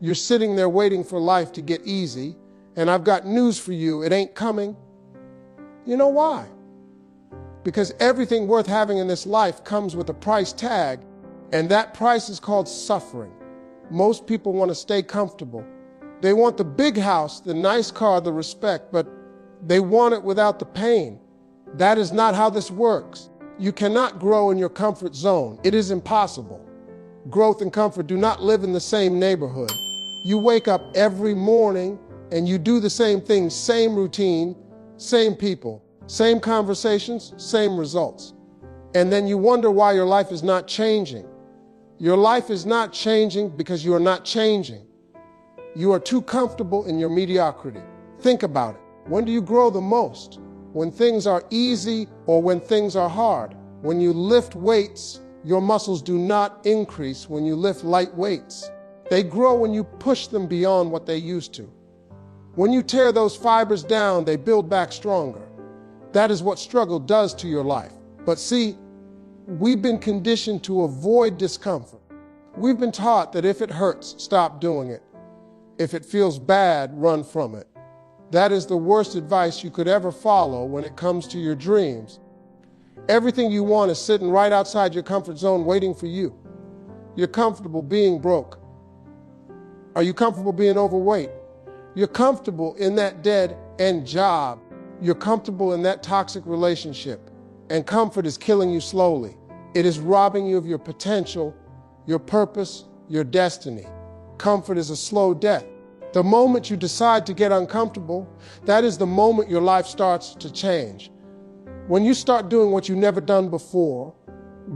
You're sitting there waiting for life to get easy, and I've got news for you, it ain't coming. You know why? Because everything worth having in this life comes with a price tag, and that price is called suffering. Most people want to stay comfortable. They want the big house, the nice car, the respect, but they want it without the pain. That is not how this works. You cannot grow in your comfort zone. It is impossible. Growth and comfort do not live in the same neighborhood. You wake up every morning and you do the same things, same routine, same people, same conversations, same results. And then you wonder why your life is not changing. Your life is not changing because you are not changing. You are too comfortable in your mediocrity. Think about it. When do you grow the most? When things are easy or when things are hard? When you lift weights, your muscles do not increase when you lift light weights. They grow when you push them beyond what they used to. When you tear those fibers down, they build back stronger. That is what struggle does to your life. But see, we've been conditioned to avoid discomfort. We've been taught that if it hurts, stop doing it. If it feels bad, run from it. That is the worst advice you could ever follow when it comes to your dreams. Everything you want is sitting right outside your comfort zone waiting for you. You're comfortable being broke. Are you comfortable being overweight? You're comfortable in that dead-end job. You're comfortable in that toxic relationship. And comfort is killing you slowly. It is robbing you of your potential, your purpose, your destiny. Comfort is a slow death. The moment you decide to get uncomfortable, that is the moment your life starts to change. When you start doing what you've never done before,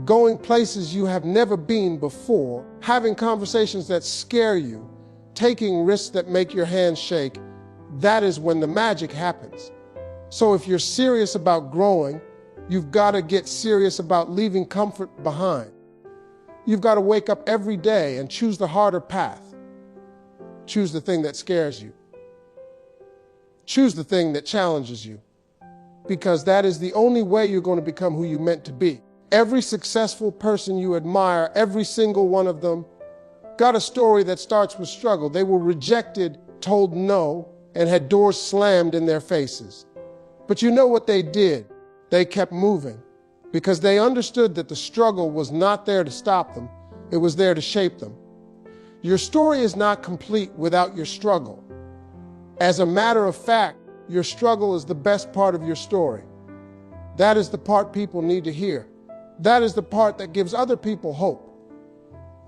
going places you have never been before, having conversations that scare you, taking risks that make your hands shake, that is when the magic happens. So if you're serious about growing, you've got to get serious about leaving comfort behind. You've got to wake up every day and choose the harder path. Choose the thing that scares you. Choose the thing that challenges you. Because that is the only way you're going to become who you're meant to be. Every successful person you admire, every single one of them, got a story that starts with struggle. They were rejected, told no, and had doors slammed in their faces. But you know what they did? They kept moving because they understood that the struggle was not there to stop them. It was there to shape them. Your story is not complete without your struggle. As a matter of fact, your struggle is the best part of your story. That is the part people need to hear. That is the part that gives other people hope.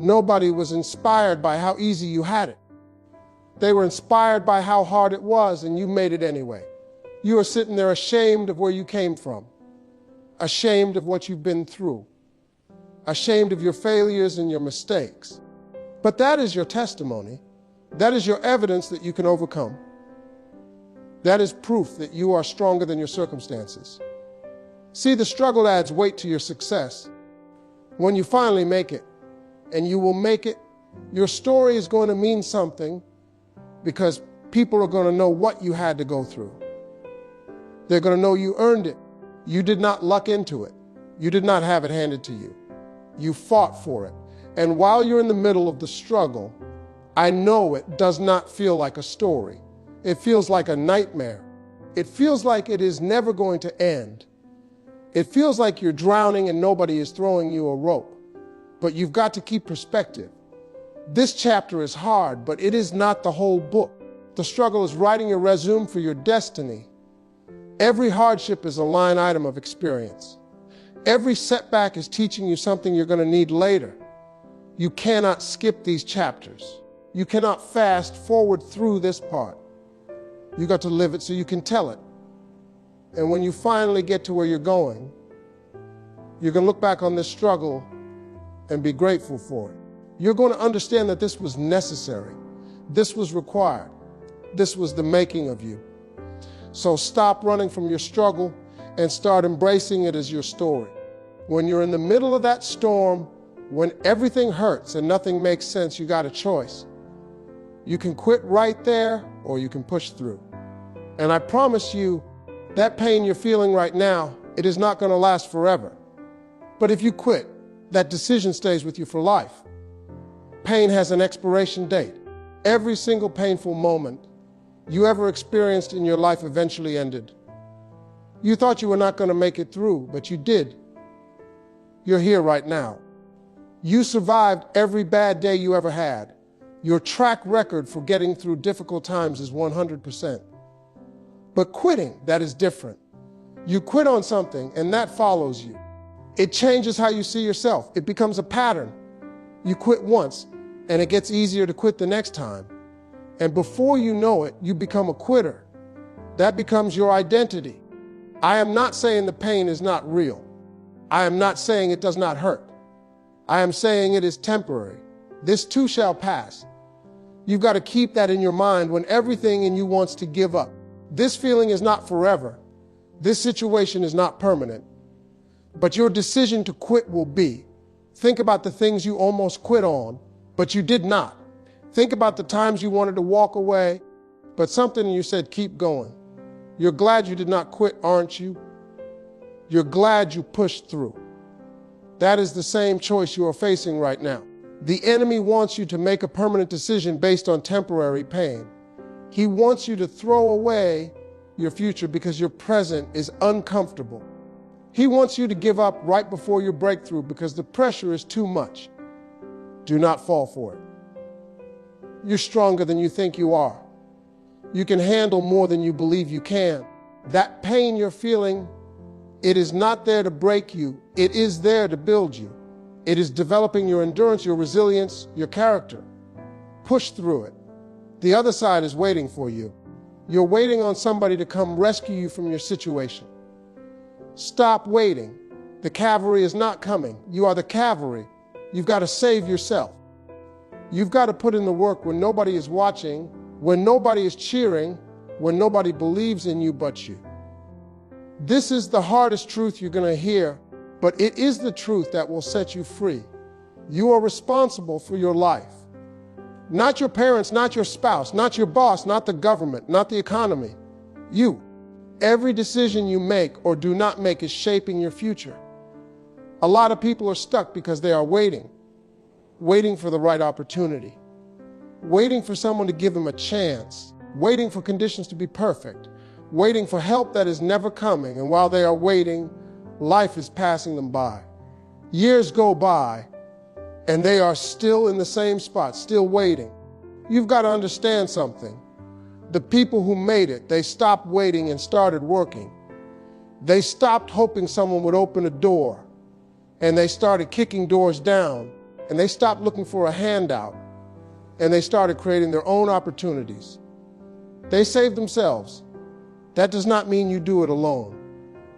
Nobody was inspired by how easy you had it. They were inspired by how hard it was, and you made it anyway. You are sitting there ashamed of where you came from, ashamed of what you've been through, ashamed of your failures and your mistakes. But that is your testimony. That is your evidence that you can overcome. That is proof that you are stronger than your circumstances. See, the struggle adds weight to your success. When you finally make it, and you will make it, your story is going to mean something because people are going to know what you had to go through. They're going to know you earned it. You did not luck into it. You did not have it handed to you. You fought for it. And while you're in the middle of the struggle, I know it does not feel like a story. It feels like a nightmare. It feels like it is never going to end. It feels like you're drowning and nobody is throwing you a rope. But you've got to keep perspective. This chapter is hard, but it is not the whole book. The struggle is writing a resume for your destiny. Every hardship is a line item of experience. Every setback is teaching you something you're going to need later. You cannot skip these chapters. You cannot fast forward through this part. You got to live it so you can tell it. And when you finally get to where you're going, you're going to look back on this struggle and be grateful for it. You're going to understand that this was necessary. This was required. This was the making of you. So stop running from your struggle and start embracing it as your story. When you're in the middle of that storm, when everything hurts and nothing makes sense, you got a choice. You can quit right there or you can push through. And I promise you, that pain you're feeling right now, it is not going to last forever. But if you quit, that decision stays with you for life. Pain has an expiration date. Every single painful moment you ever experienced in your life eventually ended. You thought you were not going to make it through, but you did. You're here right now. You survived every bad day you ever had. Your track record for getting through difficult times is 100%. But quitting, that is different. You quit on something and that follows you. It changes how you see yourself. It becomes a pattern. You quit once and it gets easier to quit the next time. And before you know it, you become a quitter. That becomes your identity. I am not saying the pain is not real. I am not saying it does not hurt. I am saying it is temporary. This too shall pass. You've got to keep that in your mind when everything in you wants to give up. This feeling is not forever. This situation is not permanent. But your decision to quit will be. Think about the things you almost quit on, but you did not. Think about the times you wanted to walk away, but something in you said, keep going. You're glad you did not quit, aren't you? You're glad you pushed through. That is the same choice you are facing right now. The enemy wants you to make a permanent decision based on temporary pain. He wants you to throw away your future because your present is uncomfortable. He wants you to give up right before your breakthrough because the pressure is too much. Do not fall for it. You're stronger than you think you are. You can handle more than you believe you can. That pain you're feeling, it is not there to break you. It is there to build you. It is developing your endurance, your resilience, your character. Push through it. The other side is waiting for you. You're waiting on somebody to come rescue you from your situation. Stop waiting. The cavalry is not coming. You are the cavalry. You've got to save yourself. You've got to put in the work when nobody is watching, when nobody is cheering, when nobody believes in you but you. This is the hardest truth you're going to hear, but it is the truth that will set you free. You are responsible for your life. Not your parents, not your spouse, not your boss, not the government, not the economy. You. Every decision you make or do not make is shaping your future. A lot of people are stuck because they are waiting for the right opportunity, waiting for someone to give them a chance, waiting for conditions to be perfect, waiting for help that is never coming. And while they are waiting, life is passing them by. Years go by, and they are still in the same spot, still waiting. You've got to understand something. The people who made it, they stopped waiting and started working. They stopped hoping someone would open a door, and they started kicking doors down, and they stopped looking for a handout, and they started creating their own opportunities. They saved themselves. That does not mean you do it alone.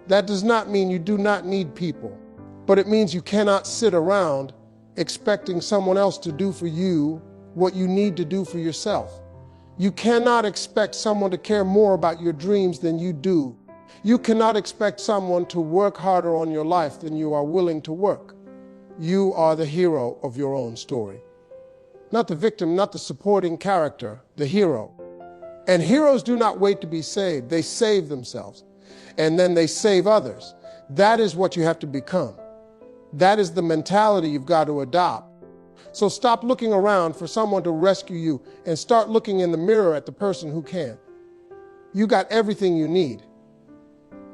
That does not mean you do not need people, but it means you cannot sit around expecting someone else to do for you what you need to do for yourself. You cannot expect someone to care more about your dreams than you do. You cannot expect someone to work harder on your life than you are willing to work. You are the hero of your own story. Not the victim, not the supporting character, the hero. And heroes do not wait to be saved. They save themselves. And then they save others. That is what you have to become. That is the mentality you've got to adopt. So stop looking around for someone to rescue you and start looking in the mirror at the person who can. You got everything you need.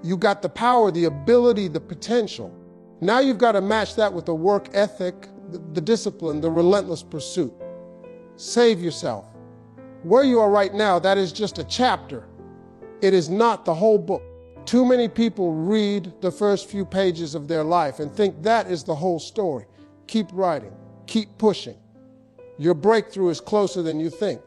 You got the power, the ability, the potential. Now you've got to match that with the work ethic, the discipline, the relentless pursuit. Save yourself. Where you are right now, that is just a chapter. It is not the whole book. Too many people read the first few pages of their life and think that is the whole story. Keep writing. Keep pushing. Your breakthrough is closer than you think.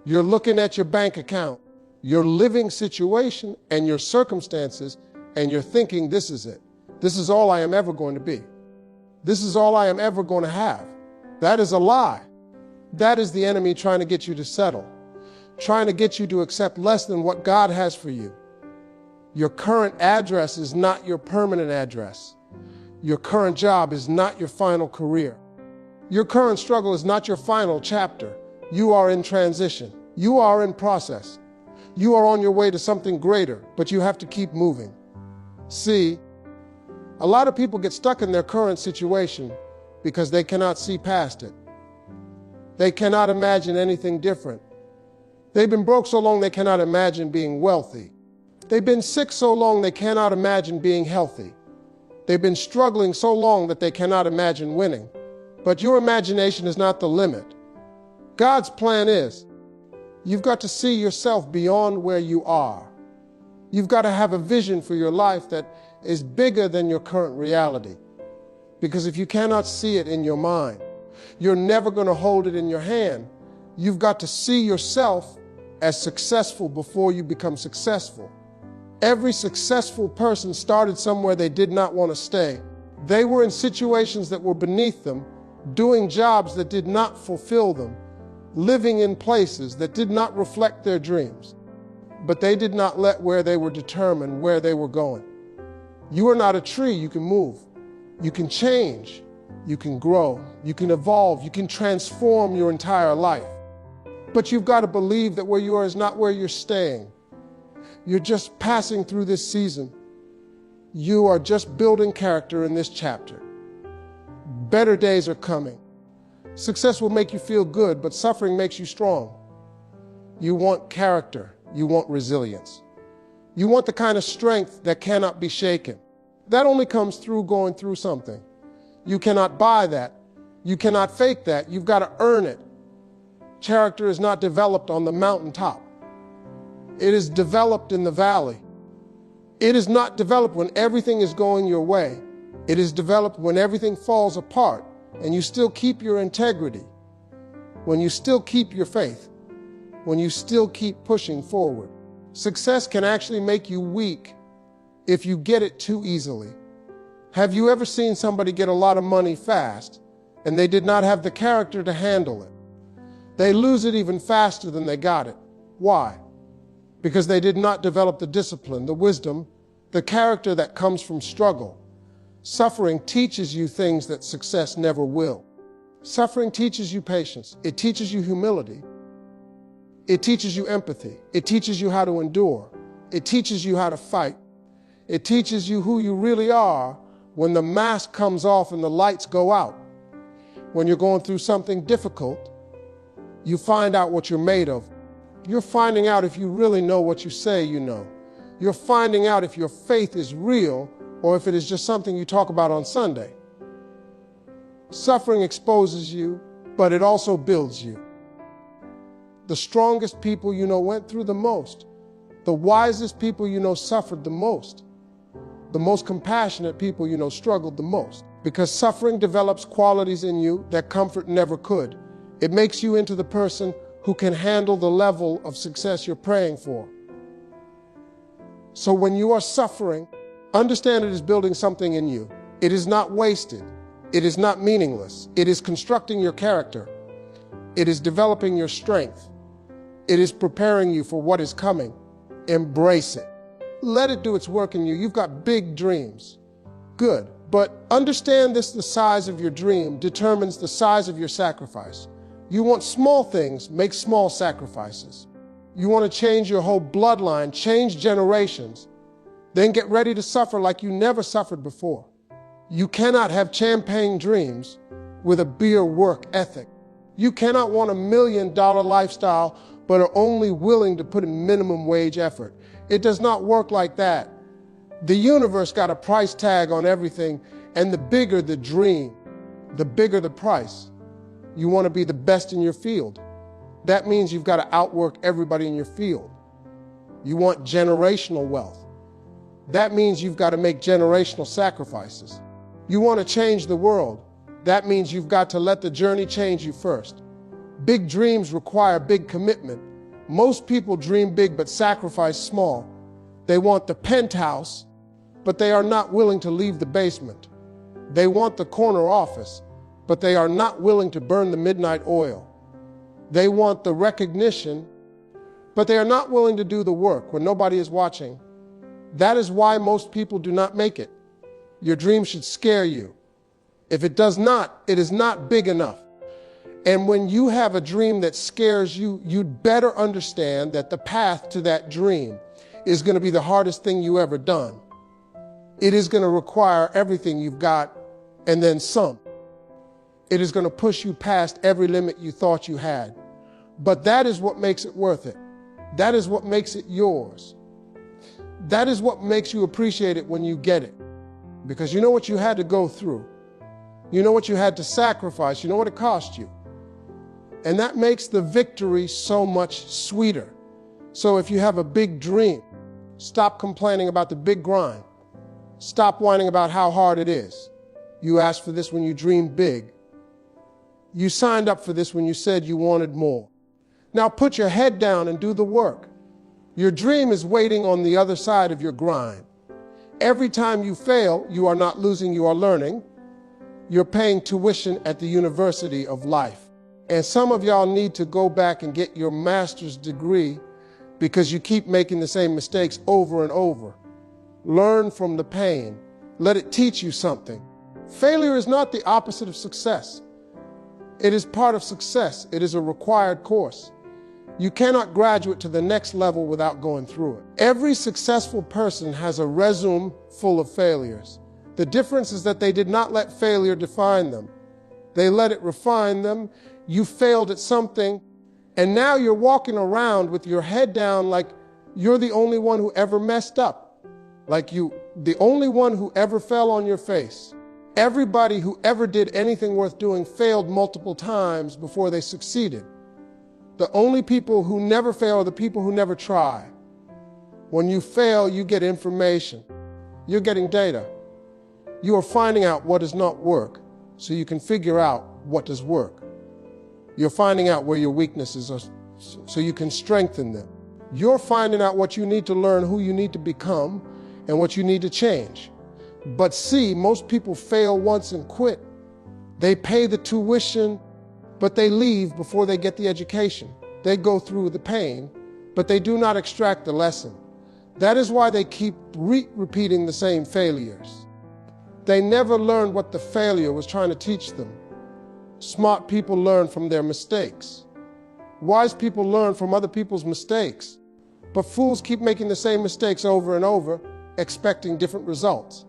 You're looking at your bank account, your living situation, and your circumstances, and you're thinking, this is it. This is all I am ever going to be. This is all I am ever going to have. That is a lie. That is the enemy trying to get you to settle, trying to get you to accept less than what God has for you. Your current address is not your permanent address. Your current job is not your final career. Your current struggle is not your final chapter. You are in transition. You are in process. You are on your way to something greater, but you have to keep moving. See, a lot of people get stuck in their current situation because they cannot see past it. They cannot imagine anything different. They've been broke so long they cannot imagine being wealthy. They've been sick so long they cannot imagine being healthy. They've been struggling so long that they cannot imagine winning. But your imagination is not the limit. God's plan is, you've got to see yourself beyond where you are. You've got to have a vision for your life that is bigger than your current reality. Because if you cannot see it in your mind, you're never going to hold it in your hand. You've got to see yourself as successful before you become successful. Every successful person started somewhere they did not want to stay. They were in situations that were beneath them, doing jobs that did not fulfill them, living in places that did not reflect their dreams. But they did not let where they were determined where they were going. You are not a tree. You can move. You can change. You can grow. You can evolve. You can transform your entire life. But you've got to believe that where you are is not where you're staying. You're just passing through this season. You are just building character in this chapter. Better days are coming. Success will make you feel good, but suffering makes you strong. You want character. You want resilience. You want the kind of strength that cannot be shaken. That only comes through going through something. You cannot buy that. You cannot fake that. You've got to earn it. Character is not developed on the mountaintop. It is developed in the valley. It is not developed when everything is going your way. It is developed when everything falls apart and you still keep your integrity, when you still keep your faith, when you still keep pushing forward. Success can actually make you weak if you get it too easily. Have you ever seen somebody get a lot of money fast and they did not have the character to handle it? They lose it even faster than they got it. Why? Because they did not develop the discipline, the wisdom, the character that comes from struggle. Suffering teaches you things that success never will. Suffering teaches you patience. It teaches you humility. It teaches you empathy. It teaches you how to endure. It teaches you how to fight. It teaches you who you really are when the mask comes off and the lights go out. When you're going through something difficult, you find out what you're made of. You're finding out if you really know what you say you know. You're finding out if your faith is real or if it is just something you talk about on Sunday. Suffering exposes you, but it also builds you. The strongest people you know went through the most. The wisest people you know suffered the most. The most compassionate people you know struggled the most. Because suffering develops qualities in you that comfort never could. It makes you into the person who can handle the level of success you're praying for. So when you are suffering, understand it is building something in you. It is not wasted. It is not meaningless. It is constructing your character. It is developing your strength. It is preparing you for what is coming. Embrace it. Let it do its work in you. You've got big dreams. Good. But understand this, the size of your dream determines the size of your sacrifice. You want small things, make small sacrifices. You want to change your whole bloodline, change generations, then get ready to suffer like you never suffered before. You cannot have champagne dreams with a beer work ethic. You cannot want $1 million lifestyle but are only willing to put in minimum wage effort. It does not work like that. The universe got a price tag on everything, and the bigger the dream, the bigger the price. You want to be the best in your field. That means you've got to outwork everybody in your field. You want generational wealth. That means you've got to make generational sacrifices. You want to change the world. That means you've got to let the journey change you first. Big dreams require big commitment. Most people dream big but sacrifice small. They want the penthouse, but they are not willing to leave the basement. They want the corner office, but they are not willing to burn the midnight oil. They want the recognition, but they are not willing to do the work when nobody is watching. That is why most people do not make it. Your dream should scare you. If it does not, it is not big enough. And when you have a dream that scares you, you'd better understand that the path to that dream is going to be the hardest thing you ever done. It is going to require everything you've got and then some. It is going to push you past every limit you thought you had. But that is what makes it worth it. That is what makes it yours. That is what makes you appreciate it when you get it. Because you know what you had to go through. You know what you had to sacrifice. You know what it cost you. And that makes the victory so much sweeter. So if you have a big dream, stop complaining about the big grind. Stop whining about how hard it is. You asked for this when you dreamed big. You signed up for this when you said you wanted more. Now put your head down and do the work. Your dream is waiting on the other side of your grind. Every time you fail, you are not losing, you are learning. You're paying tuition at the University of Life. And some of y'all need to go back and get your master's degree because you keep making the same mistakes over and over. Learn from the pain. Let it teach you something. Failure is not the opposite of success. It is part of success. It is a required course. You cannot graduate to the next level without going through it. Every successful person has a resume full of failures. The difference is that they did not let failure define them. They let it refine them. You failed at something, and now you're walking around with your head down like you're the only one who ever messed up. Like the only one who ever fell on your face. Everybody who ever did anything worth doing failed multiple times before they succeeded. The only people who never fail are the people who never try. When you fail, you get information. You're getting data. You are finding out what does not work so you can figure out what does work. You're finding out where your weaknesses are so you can strengthen them. You're finding out what you need to learn, who you need to become, and what you need to change. But see, most people fail once and quit. They pay the tuition, but they leave before they get the education. They go through the pain, but they do not extract the lesson. That is why they keep repeating the same failures. They never learned what the failure was trying to teach them. Smart people learn from their mistakes. Wise people learn from other people's mistakes. But fools keep making the same mistakes over and over, expecting different results.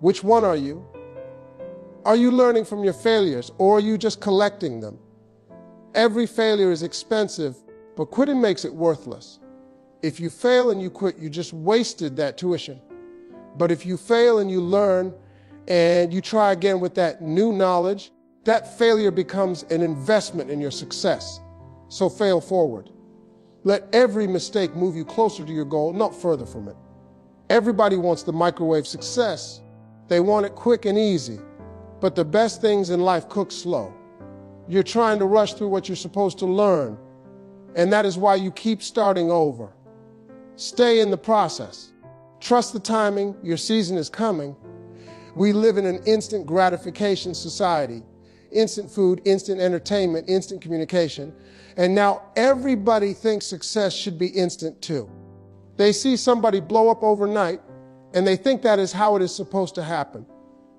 Which one are you? Are you learning from your failures, or are you just collecting them? Every failure is expensive, but quitting makes it worthless. If you fail and you quit, you just wasted that tuition. But if you fail and you learn, and you try again with that new knowledge, that failure becomes an investment in your success. So fail forward. Let every mistake move you closer to your goal, not further from it. Everybody wants the microwave success. They want it quick and easy. But the best things in life cook slow. You're trying to rush through what you're supposed to learn. And that is why you keep starting over. Stay in the process. Trust the timing. Your season is coming. We live in an instant gratification society. Instant food, instant entertainment, instant communication. And now everybody thinks success should be instant too. They see somebody blow up overnight and they think that is how it is supposed to happen.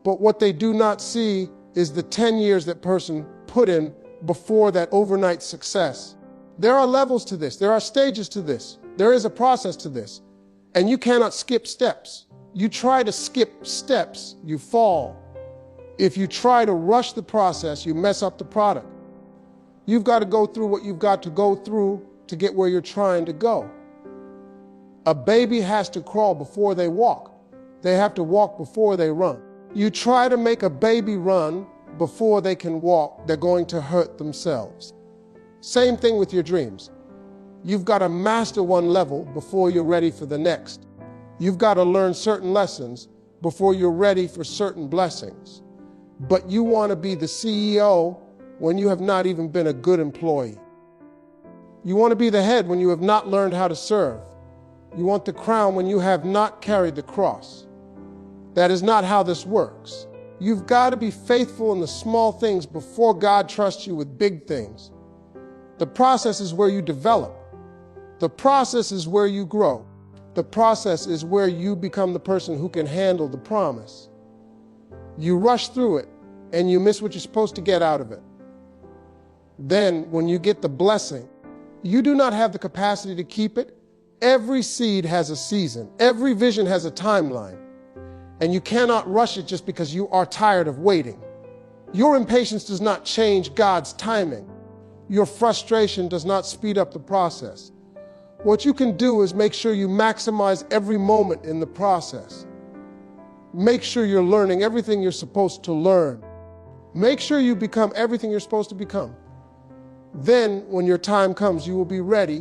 But what they do not see is the 10 years that person put in before that overnight success. There are levels to this. There are stages to this. There is a process to this. And you cannot skip steps. You try to skip steps, you fall. If you try to rush the process, you mess up the product. You've got to go through what you've got to go through to get where you're trying to go. A baby has to crawl before they walk. They have to walk before they run. You try to make a baby run before they can walk, they're going to hurt themselves. Same thing with your dreams. You've got to master one level before you're ready for the next. You've got to learn certain lessons before you're ready for certain blessings. But you want to be the CEO when you have not even been a good employee. You want to be the head when you have not learned how to serve. You want the crown when you have not carried the cross. That is not how this works. You've got to be faithful in the small things before God trusts you with big things. The process is where you develop. The process is where you grow. The process is where you become the person who can handle the promise. You rush through it and you miss what you're supposed to get out of it. Then, when you get the blessing, you do not have the capacity to keep it. Every seed has a season. Every vision has a timeline. And you cannot rush it just because you are tired of waiting. Your impatience does not change God's timing. Your frustration does not speed up the process. What you can do is make sure you maximize every moment in the process. Make sure you're learning everything you're supposed to learn. Make sure you become everything you're supposed to become. Then, when your time comes, you will be ready